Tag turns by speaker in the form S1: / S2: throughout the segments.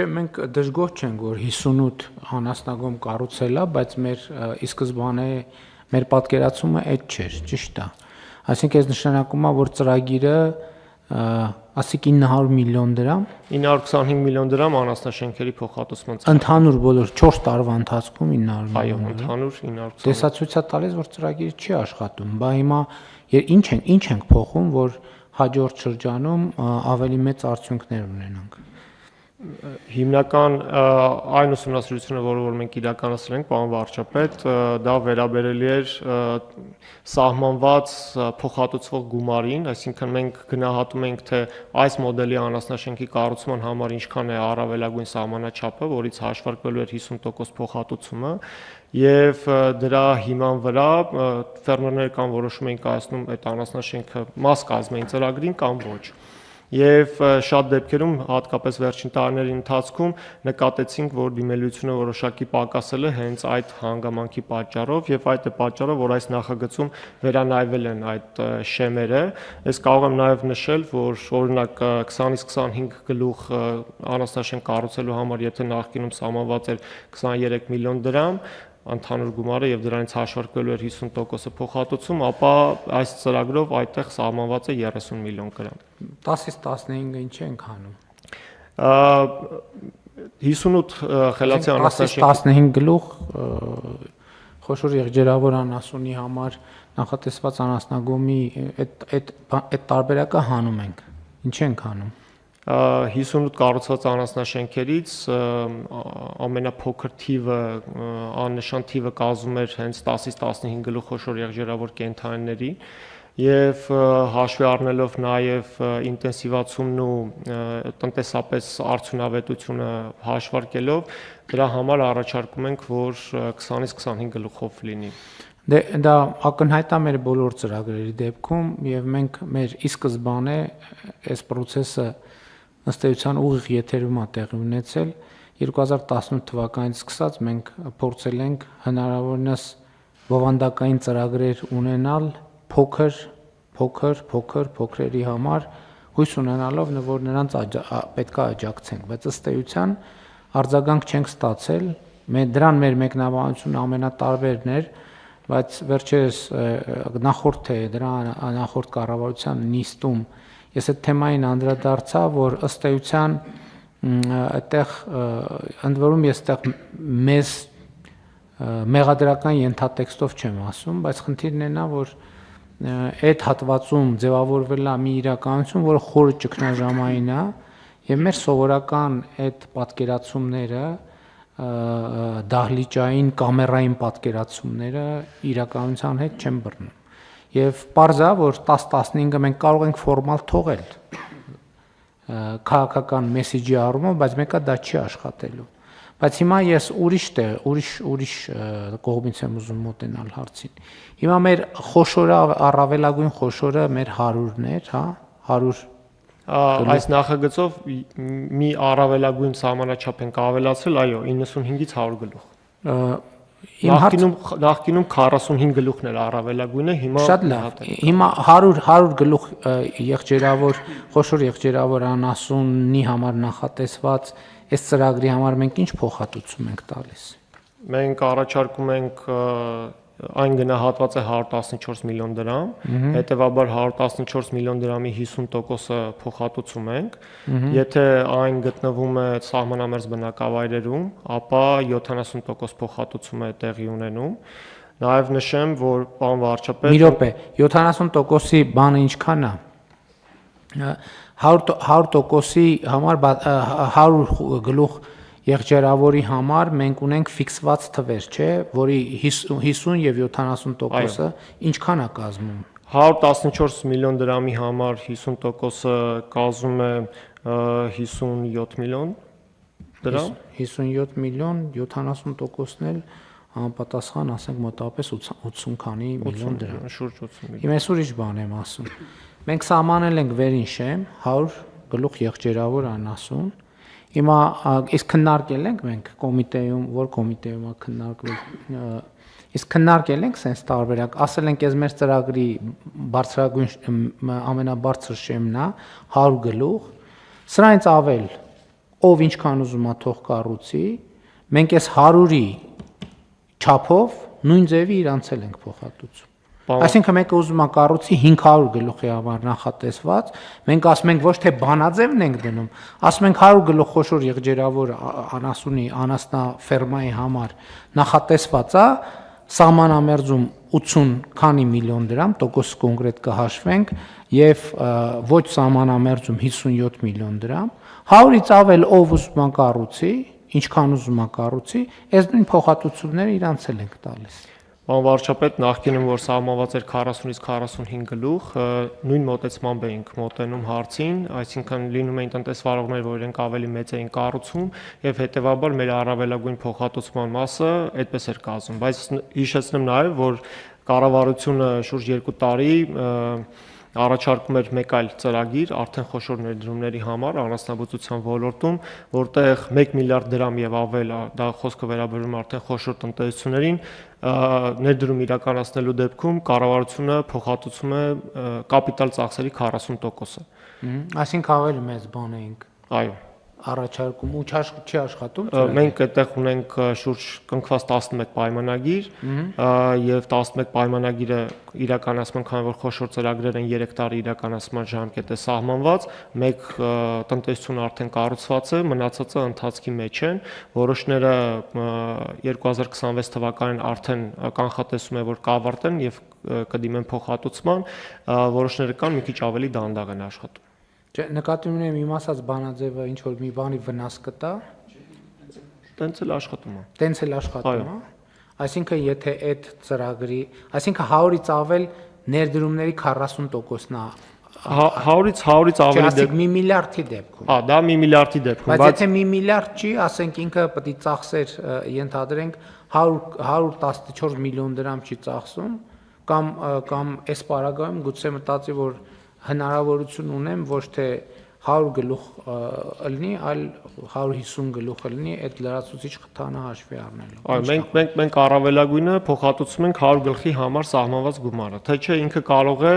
S1: Չէ, մենք դժգոհ չենք, որ 58 անասնագոմ կառուցել է, բայց մեր ի սկզբանե մեր պատկերացումը այդ չէր, ճիշտ է։ Այսինքն այս նշանակում է, որ ծրագիրը ասիկ 900 միլիոն դրամ
S2: 925 միլիոն դրամ անասնաշենքերի փոխհատուցման ծրագիր։
S1: Ընդհանուր բոլոր 4 տարվա ընթացքում 900
S2: Այո,
S1: միլիոն։
S2: ընդհանուր 920։
S1: Տեսացույց է տալիս, որ ծրագիրը չի աշխատում։ Բա հիմա ինչ ենք փոխում, որ հաջորդ շրջանում ավելի մեծ արդյունքներ ունենանք։
S2: Հիմնական այն ուսումնասիրությունը, որ մենք իրականացրել ենք, պարոն վարչապետ, դա վերաբերելի էր սահմանված փոխհատուցվող գումարին, այսինքն մենք գնահատում ենք, թե այս մոդելի անասնաշենքի կառուցման համար ինչքան է առավելագույն սահմանաչափը, որից հաշվարկվելու էր 50% փոխհատուցումը, եւ դրա հիման վրա ֆերմերները կամ որոշում էին կայացնում այդ անասնաշենքը մաս կազմային ծրագրին կամ ոչ։ Եվ շատ դեպքերում, հատկապես վերջին տարիների ընթացքում նկատեցինք, որ դիմելությունը որոշակի պակասել է հենց այդ հանգամանքի պատճառով, եւ այդ է պատճառը, որ այս նախագծում վերանայվել են այդ շեմերը։ Ես կարող եմ նաեւ նշել, որ օրինակ 20-ից 25 գլուխ անասնաշենք կառուցելու համար, եթե նախկինում սահմանված էր 23 միլիոն դրամ ընդհանուր գումարը եւ դրանից հաշվարկվելու էր 50% փոխհատուցում, ապա այս ծրագրով այդտեղ սահմանված է 30 միլիոն դրամ։
S1: 10-ից 15-ը ինչ ենք հանում։
S2: 58 խելացի անասնաշենք
S1: 15 գլուխ խոշոր եղջերավոր անասունի համար նախատեսված անասնագոմի այդ տարբերակը հանում ենք։ Ինչ ենք հանում։
S2: 58 կառուցված անասնաշենքերից ամենափոքր թիվը աննշան թիվը կազմում էր հենց 10-ից 15 գլուխ խոշոր եղջերավոր կենդանիների եւ հաշվի առնելով նաեւ ինտենսիվացումն ու տնտեսապես արդյունավետությունը հաշվարկելով դրա համար առաջարկում ենք, որ 20-ից 25 գլուխով լինի։
S1: Դա ակնհայտ է մեր բոլոր ծրագրերի դեպքում եւ մենք մեր ի սկզբանե այս process-ը ըստ էության ուղիղ եթերում է տեղի ունեցել 2018 թվականից սկսած մենք փորձել ենք հնարավորինս բովանդակային ծրագրեր ունենալ փոքրերի համար հույս ունենալով որ նրանց պետք է աջակցենք, բայց ըստ էության արձագանք չենք ստացել, դրան մեր մեկնաբանությունը ամենատարբերն էր, բայց վերջերս նախորդ կառավարության նիստում ես այդ թեմային անդրադարձա, որ ըստ էության այդտեղ ընդ որում ես այդտեղ մեզ մեղադրական ենթատեքստով չեմ ասում, բայց խնդիրն է նա, որ այդ հատվածում ձևավորվել է մի իրականություն, որը խորը ճգնաժամային է, եւ մեր սովորական այդ պատկերացումները դահլիճային կամերային պատկերացումները իրականության հետ չեն բռնում։ Եվ պարզ է, որ 10-15-ը մենք կարող ենք ֆորմալ թողել քաղաքական մեսեջի առումով, բայց մեկը դա չի աշխատելու։ Բայց հիմա ես ուրիշ կողմից եմ ուզում մոտենալ հարցին։ Հիմա մեր խոշորը առավելագույն խոշորը մեր 100-ն էր, հա, 100
S2: այս նախագծով մի առավելագույն սահմանաչափ ենք ավելացրել, այո, 95-ից 100 գլուխ։ Նախկինում 45 գլուխն էր առավելագույնը, հիմա
S1: շատ լավ։ Հիմա 100 գլուխ խոշոր եղջերավոր անասունի համար նախատեսված այս ծրագրի համար մենք ինչ փոխհատուցում ենք տալիս։
S2: Մենք առաջարկում ենք այն գնահատված է 114 միլիոն դրամ, հետևաբար 114 միլիոն դրամի 50%-ը փոխհատուցում ենք, եթե այն գտնվում է սահմանամերձ բնակավայրերում, ապա 70% փոխհատուցում է տեղի ունենում։ Նաև նշեմ, որ պարոն վարչապետ
S1: Մի րոպե, 70%-ի բանը ինչքան է։ 100%-ի համար 100 գլուխ եղջերավորի համար մենք ունենք ֆիքսված թվեր, չէ, որի 50 եւ 70%-ը ինչքան է կազմում։
S2: 114 միլիոն դրամի համար 50%-ը կազմում է 57 միլիոն դրամ։
S1: 57 միլիոն, 70%-ն էլ համապատասխան, ասենք մոտավորապես 80 քանի միլիոն դրամ։
S2: Շուրջ 80 միլիոն։
S1: Հիմա ես ուրիշ բան եմ ասում։ Մենք սահմանել ենք վերին շեմ 100 գլուխ եղջերավոր անասուն։ Հիմա իսկ քննարկել ենք մենք կոմիտեում, որ կոմիտեում է քննարկվել, իսկ քննարկել ենք sense տարբերակ, ասել ենք, ես մեր ծրագրի բարձրագույն ամենաբարձր շեմն է 100 գլուխ, սրանից ավել ով ինչքան ուզում է թող կառուցի, մենք այս 100-ի չափով նույն ձևի իրանցել ենք փոխհատուցում։ Այսինքն մեկը ուզում է կառուցի 500 գլուխի համար նախատեսված, մենք ասում ենք ոչ թե բանաձևն ենք դնում, ասում ենք 100 գլուխ խոշոր եղջերավոր անասունի անասնաֆերմայի համար նախատեսված է, սահմանամերձում 80 քանի միլիոն դրամ, տոկոս կոնկրետ կհաշվենք, եւ ոչ սահմանամերձում 57 միլիոն դրամ, 100-ից ավել ով ուզում է կառուցի, ինչքան ուզում է կառուցի, այս նույն փոխհատուցումները իրանցել ենք տալիս։
S2: Պարոն վարչապետ, նախկինում որ սահմանված էր 40-ից 45 գլուխ, նույն մոտեցմամբ էինք մոտենում հարցին, այսինքն լինում էին տնտեսվարողներ, որ իրենք ավելի մեծ էին կառուցում, եւ հետեւաբար մեր առավելագույն փոխհատուցման մասը այդպես էր կազմում, բայց հիշեցնեմ նաեւ, որ կառավարությունը շուրջ 2 տարի առաջարկում էր մեկ այլ ծրագիր արդեն խոշոր ներդրումների համար անասնաբուծության ոլորտում, որտեղ 1 միլիարդ դրամ եւ ավել, դա խոսքը վերաբերում արդեն խոշոր տնտեսություններին, ներդրում իրականացնելու դեպքում կառավարությունը փոխհատուցում է կապիտալ ծախսերի 40%-ը։
S1: Այսինքն ավելի մեծ բան էինք։
S2: Այո։
S1: Առաջարկում ու չի աշխատում։
S2: Մենք այդտեղ ունենք շուրջ կնքված 11 պայմանագիր եւ 11 պայմանագիրը իրականացման, քանի որ խոշոր ծրագրեր են 3 տարի իրականացման ժամկետ է սահմանված, մեկ տնտեսություն արդեն կառուցված է, մնացածը ընթացքի մեջ են, որոշները 2026 թվականին արդեն կանխատեսում է, որ կավարտեն եւ կդիմեն փոխհատուցման, որոշները կան մի քիչ ավելի դանդաղ են աշխատում։
S1: Չէ, նկատի ունեմ իմ ասած բանաձևը ինչ որ մի բանի վնաս կտա,
S2: տենց էլ աշխատում է։
S1: Տենց էլ աշխատում է։ Այսինքն եթե այդ ծրագրի, այսինքն 100-ից ավել ներդրումների 40%-ն է
S2: 100-ից ավելի
S1: դեպքում 1 միլիարդի դեպքում։
S2: Դա 1 միլիարդի դեպքում,
S1: բայց եթե 1 միլիարդ չի, ասենք ինքը պետք է ծախսեր ենթադրենք 114 միլիոն դրամ չի ծախսում, կամ այս պարագայում գուցե մտածի, որ հնարավորություն ունեմ ոչ թե 100 գլուխ ըլնի, այլ 150 գլուխ ըլնի, այդ լրացուցիչ խթանը հաշվի առնելով։
S2: Այո, մենք առավելագույնը փոխհատուցում ենք 100 գլխի համար սահմանված գումարը, թե չէ ինքը կարող է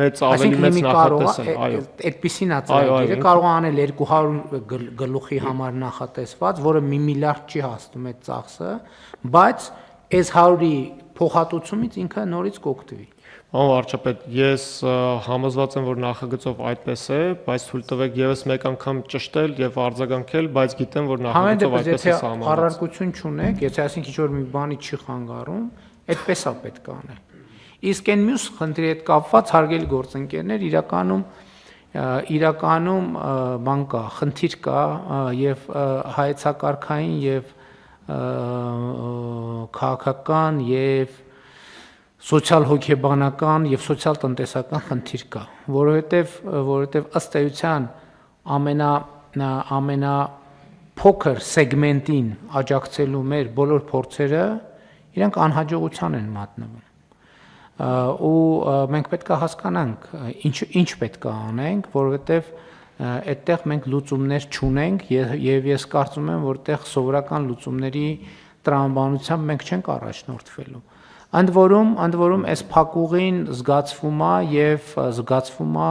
S2: մեծ ավելի մեծ նախատեսել, այո։
S1: Այդպիսին է ծրագիրը, կարող է անել 200 գլուխի համար նախատեսված, որը 1 միլիարդ չի հասնում այդ ծախսը, բայց այս 100-ի փոխհատուցումից ինքը նորից կօգտվի։
S2: Պարոն վարչապետ, ես համոզված եմ, որ նախագծով այդպես է, բայց թույլ տվեք եւս մեկ անգամ ճշտել եւ արձագանքել, բայց գիտեմ, որ նախագծով այդպես է սահմանված։
S1: Առարկություն չունեք, եթե այսինքն ինչ որ մի բանի չի խանգարում, այդպես է պետք է անել։ Իսկ այն մյուս խնդրի հետ կապված հարգելի գործընկերներ, իրականում բան կա, խնդիր կա եւ հայեցակարգային եւ քաղաքական եւ սոցիալ-հոգեբանական եւ սոցիալ-տնտեսական խնդիր կա, որովհետեւ ըստ էության ամենափոքր սեգմենտին աջակցելու մեր բոլոր փորձերը իրանք անհաջողության են մատնվում։ Ու մենք պետք է հասկանանք ինչ պետք է անենք, որովհետեւ այդտեղ մենք լուծումներ չունենք եւ ես կարծում եմ, որ այդտեղ սովորական լուծումների տրամաբանությամբ մենք չենք առաջնորդվելու։ Ընդ որում այս փակուղին զգացվում է եւ զգացվում է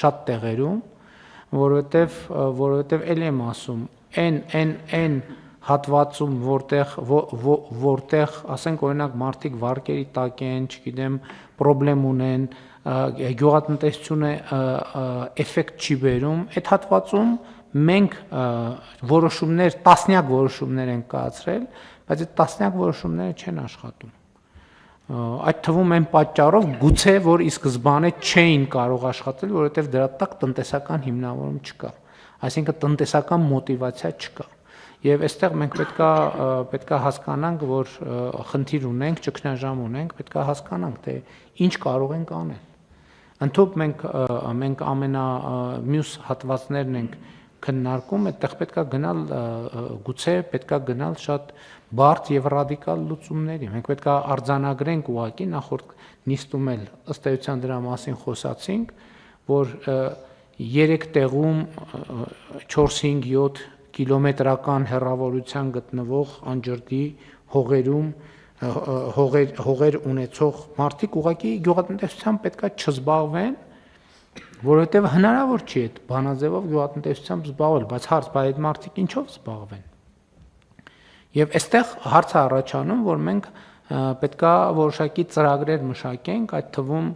S1: շատ տեղերում, որովհետեւ ելի եմ ասում, այն հատվածում, որտեղ ասենք օրինակ մարդիկ վարկերի տակ են, չգիտեմ, խնդրեմ ունեն, գյուղատնտեսությունը էֆեկտ չի բերում, այդ հատվածում մենք որոշումներ, տասնյակ որոշումներ ենք կայացրել, բայց այդ տասնյակ որոշումները չեն աշխատում։ Այդ թվում են պատճառով գուցե որ ի սկզբանե չէին կարող աշխատել, որովհետև դրա տակ տնտեսական հիմնավորում չկա, այսինքն տնտեսական մոտիվացիա չկա։ Եվ այստեղ մենք պետքա հասկանանք, որ խնդիր ունենք, ճգնաժամ ունենք, պետքա հասկանանք, թե ինչ կարող ենք անել։ Ընդհանուր մենք մյուս հատվածներն ենք քննարկում, այդտեղ պետքա գնալ, գուցե պետքա գնալ շատ բարդ եւ ռադիկալ լուծումների։ Մենք պետքա արձանագրենք ուղղակի նախորդ նիստում էլ ըստ էության դրա մասին խոսացինք, որ 3 տեղում 4-5-7 կիլոմետրական հեռավորության գտնվող անջրդի հողերում հողեր ունեցող մարդիկ ուղղակի գյուղատնտեսությամբ պետքա չզբաղվեն Որովհետև հնարավոր չի այդ բանաձևով գյուղատնտեսությամբ զբաղվել, բայց հարց բայ այդ մարդիկ ինչով զբաղվեն։ Եվ այստեղ հարցը առաջանում, որ մենք պետքա որոշակի ծրագրեր մշակենք, այդ թվում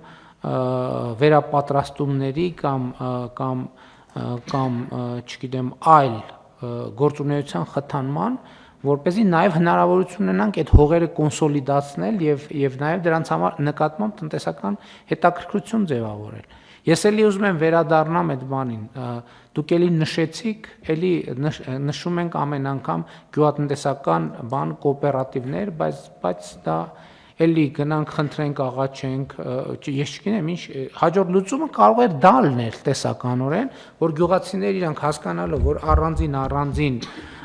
S1: վերապատրաստումների կամ չգիտեմ այլ գործունեության խթանման, որպեսզի նաև հնարավորություն ունենանք այդ հողերը կոնսոլիդացնել եւ նաև դրանց համար նկատմամբ տնտեսական հետաքրքրություն ձևավորել։ Ես էլի ուզում եմ վերադառնամ այդ բանին։ Դուք էլի նշեցիք, էլի նշում ենք ամեն անգամ գյուղատնտեսական բան կոոպերատիվներ, բայց դա էլի գնանք խնդրենք աղաչենք, ես չգիտեմ ինչ հաջորդ լուծումը կարող է դա լինել տեսականորեն, որ գյուղացիները իրանք հասկանալով, որ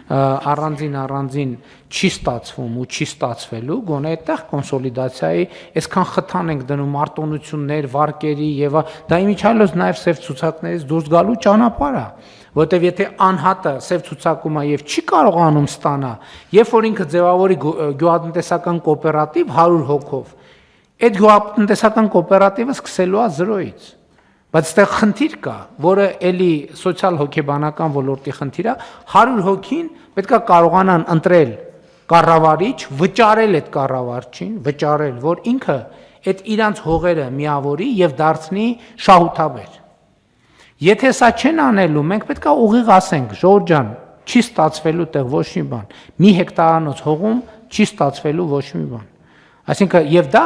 S1: առանձին չի ստացվում ու չի ստացվելու, գոնե այդտեղ կոնսոլիդացիայի այսքան խթան ենք դնում արտոնություններ, վարկերի եւ դա իմիջիալոց նաեւ սև ցուցակներից դուրս գալու ճանապարհ է, որտեվ եթե անհատը սև ցուցակում է եւ չի կարողանում ստանա, երբ որ ինքը ձևավորի գյուղատնտեսական կոոպերատիվ 100 հոգով, այդ գյուղատնտեսական կոոպերատիվը սկսելու է 0-ից։ Բայց այստեղ խնդիր կա, որը էլի սոցիալ հոգեբանական ոլորտի խնդիր է, 100 հոգին պետք է կարողանան ընտրել կառավարիչ, վճարել այդ կառավարչին, վճարել, որ ինքը այդ իրանց հողերը միավորի եւ դարձնի շահութաբեր։ Եթե սա չեն անելու, մենք պետք է ուղիղ ասենք, Ժորժ ջան, չի ստացվելու տեղ ոչ մի բան։ Մի հեկտարանոց հողում չի ստացվելու ոչ մի բան։ Այսինքն եւ դա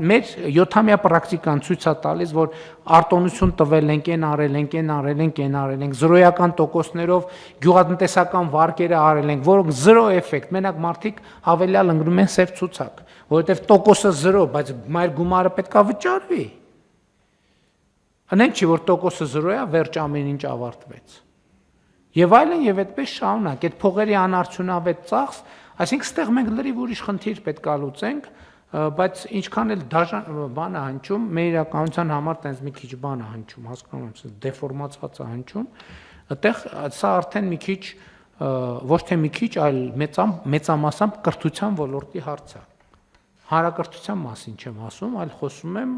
S1: մեր 7-ամյա պրակտիկան ցույց է տալիս, որ արտոնություն տվել ենք, արել ենք, զրոյական տոկոսներով գյուղատնտեսական վարկերը արել ենք, որոնք 0 էֆեկտ, մենակ մարդիկ հավելյալ ընկնում են սև ցուցակ, որովհետեւ տոկոսը 0, բայց մայր գումարը պետքա վճարվի։ Անենք չի, որ տոկոսը 0 է, վերջ ամեն ինչ ավարտվեց։ Եւ այլն եւ այդպես շարունակ, այդ փողերի անարդյունավետ ծախս, այսինքն ստեղ մենք լրիվ ուրիշ խնդիր պետքա լուծենք, բայց ինչքան էլ դաժան բան է հնչում, մեր իրականության համար տենց մի քիչ բան է հնչում, հասկանում եմ, դեֆորմացված է հնչում, այդտեղ սա արդեն մի քիչ ոչ թե մի քիչ, այլ մեծամասամբ կրթության ոլորտի հարց է։ Հանրակրթության մասին չեմ ասում, այլ խոսում եմ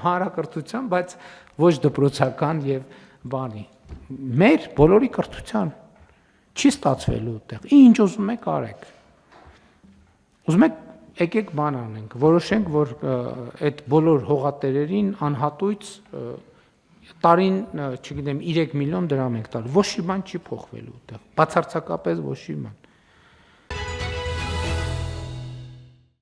S1: հանրակրթության, բայց ոչ դպրոցական եւ բանի։ Մեր բոլորի կրթության չի ստացվելու այդտեղ։ Ինչ ուզում եք արեք։ Ուզում եք եկեք բան անենք, որոշենք, որ այդ բոլոր հողատերերին անհատույց տարին, չգիտեմ, 3 միլիոն դրամ ենք տալ։ Ոչ մի բան չի փոխվելու այդտեղ։ Բացարձակապես ոչ մի բան։